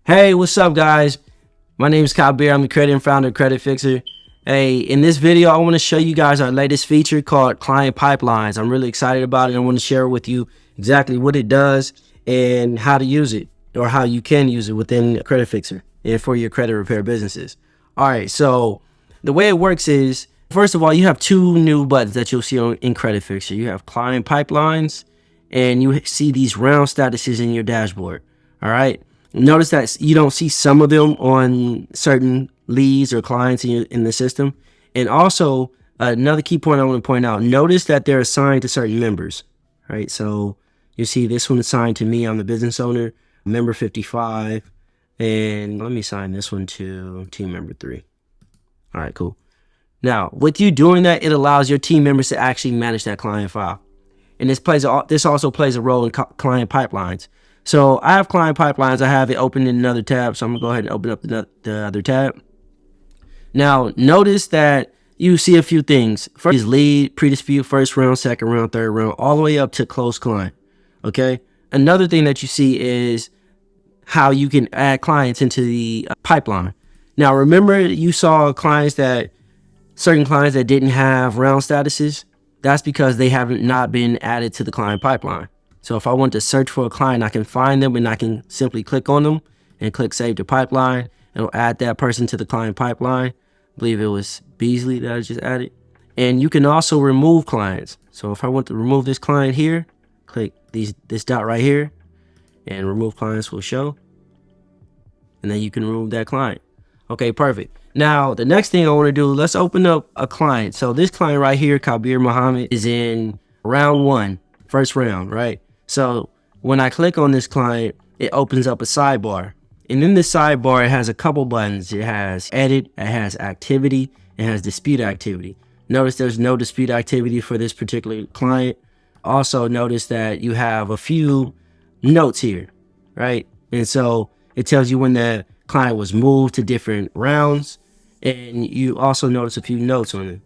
Hey, what's up, guys? My name is Kabir. I'm the creator and founder of Creditfixrr. Hey, in this video, I want to show you guys our latest feature called Client Pipelines. I'm really excited about it. I want to share with you exactly what it does and how to use it, or how you can use it within Creditfixrr and for your credit repair businesses. All right, so the way it works is, first of all, you have two new buttons that you'll see in Creditfixrr. You have Client Pipelines, and you see these round statuses in your dashboard. All right. Notice that you don't see some of them on certain leads or clients in the system. And also, another key point I want to point out, notice that they're assigned to certain members, right? So you see this one assigned to me. I'm the business owner, member 55. And let me assign this one to team member 3. All right, cool. Now, with you doing that, it allows your team members to actually manage that client file. And this also plays a role in client pipelines. So I have client pipelines. I have it open in another tab. So I'm gonna go ahead and open up the other tab. Now notice that you see a few things. First is lead, pre-dispute, first round, second round, third round, all the way up to close client. Okay. Another thing that you see is how you can add clients into the pipeline. Now remember, you saw certain clients that didn't have round statuses. That's because they haven't not been added to the client pipeline. So if I want to search for a client, I can find them and I can simply click on them and click Save to Pipeline. It'll add that person to the client pipeline. I believe it was Beasley that I just added. And you can also remove clients. So if I want to remove this client here, click this dot right here, and remove clients will show. And then you can remove that client. Okay, perfect. Now, the next thing I want to do, let's open up a client. So this client right here, Kabir Muhammad, is in round 1, first round, right? So when I click on this client, it opens up a sidebar. And in this sidebar, it has a couple buttons. It has edit, it has activity, it has dispute activity. Notice there's no dispute activity for this particular client. Also notice that you have a few notes here, right? And so it tells you when the client was moved to different rounds. And you also notice a few notes on it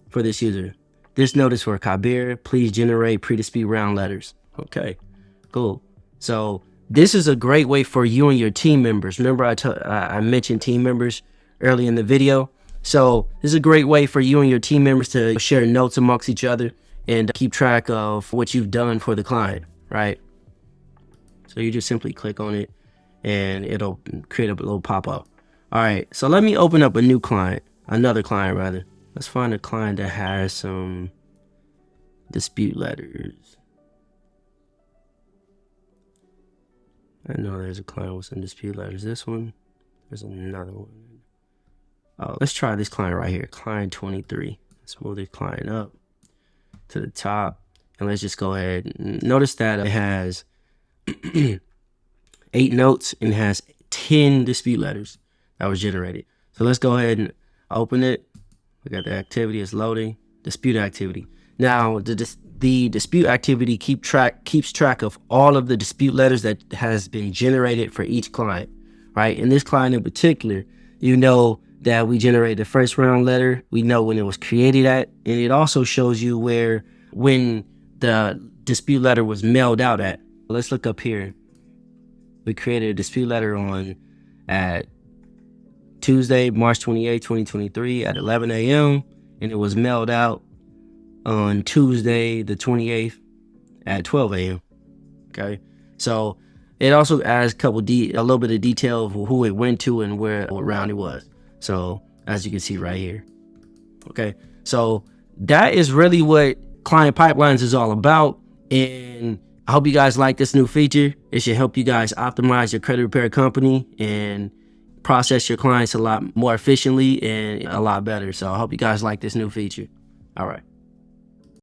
for this user. This note is for Kabir, please generate pre-dispute round letters. Okay, cool. So this is a great way for you and your team members. Remember I mentioned team members early in the video. So this is a great way for you and your team members to share notes amongst each other and keep track of what you've done for the client, right? So you just simply click on it and it'll create a little pop-up. All right, so let me open up another client rather. Let's find a client that has some dispute letters. I know there's a client with some dispute letters. This one, there's another one. Oh, let's try this client right here, client 23. Let's move this client up to the top, and let's just go ahead. Notice that it has 8 notes and has 10 dispute letters that was generated. So let's go ahead and open it. We got the activity is loading, dispute activity. Now the dispute activity keeps track of all of the dispute letters that has been generated for each client, right? In this client in particular, you know that we generated the first round letter. We know when it was created at, and it also shows you when the dispute letter was mailed out at. Let's look up here. We created a dispute letter at Tuesday, March 28, 2023 at 11 a.m. and it was mailed out on Tuesday, the 28th at 12 a.m. Okay. So it also adds a little bit of detail of who it went to and what round it was. So as you can see right here. Okay. So that is really what Client Pipelines is all about. And I hope you guys like this new feature. It should help you guys optimize your credit repair company and process your clients a lot more efficiently and a lot better. So I hope you guys like this new feature. All right.